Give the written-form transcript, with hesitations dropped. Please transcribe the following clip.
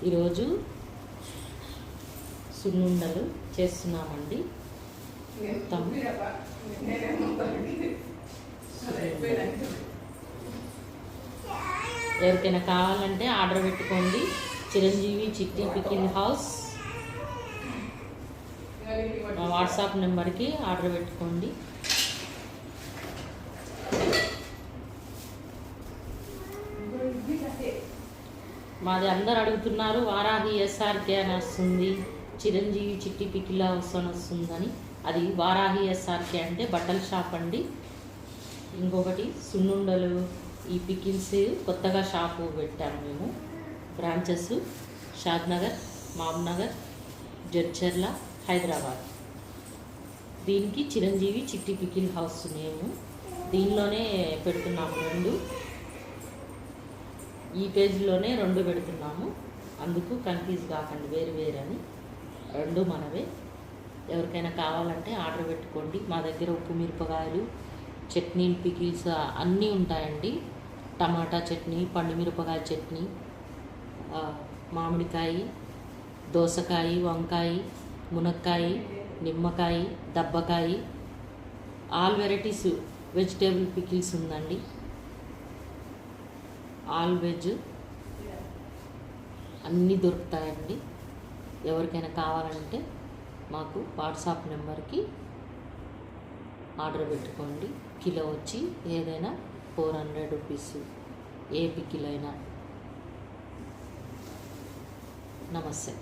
ఈరోజు సున్నుండలు చేస్తున్నామండి. ఎవరికైనా కావాలంటే ఆర్డర్ పెట్టుకోండి. చిరంజీవి చిట్టి పికిల్ హౌస్ మా వాట్సాప్ నెంబర్కి ఆర్డర్ పెట్టుకోండి. మాది అందరు అడుగుతున్నారు, వారాహి ఎస్ఆర్కే అని వస్తుంది, చిరంజీవి చిట్టి పికిల్ హౌస్ అని వస్తుందని. అది వారాహి ఎస్ఆర్కే అంటే బట్టల షాప్ అండి. ఇంకొకటి సున్నుండలు, ఈ పికిల్స్ కొత్తగా షాపు పెట్టాము మేము. బ్రాంచెస్ షాద్నగర్, మామ్నగర్, జడ్చర్ల, హైదరాబాద్. దీనికి చిరంజీవి చిట్టి పికిల్ హౌస్ మేము దీనిలోనే పెడుతున్నాము. ఈ పేజీలోనే 2 పెడుతున్నాము. అందుకు కన్ఫ్యూజ్ కాకండి, వేరు వేరు అని. 2 మనవే. ఎవరికైనా కావాలంటే ఆర్డర్ పెట్టుకోండి. మా దగ్గర ఉప్పు మిరపకాయలు, చట్నీలు, పికిల్స్ అన్నీ ఉంటాయండి. టమాటా చట్నీ, పండు మిరపకాయ చట్నీ, మామిడికాయ, దోసకాయ, వంకాయ, మునక్కాయ, నిమ్మకాయ, దబ్బకాయ, ఆల్ వెరైటీస్ వెజిటేబుల్ పికిల్స్ ఉందండి. ఆల్ వెజ్ అన్నీ దొరుకుతాయండి. ఎవరికైనా కావాలంటే మాకు వాట్సాప్ నెంబర్కి ఆర్డర్ పెట్టుకోండి. కిలో వచ్చి ఏదైనా 400 రూపీస్, ఏ పికిల్ అయినా. నమస్తే.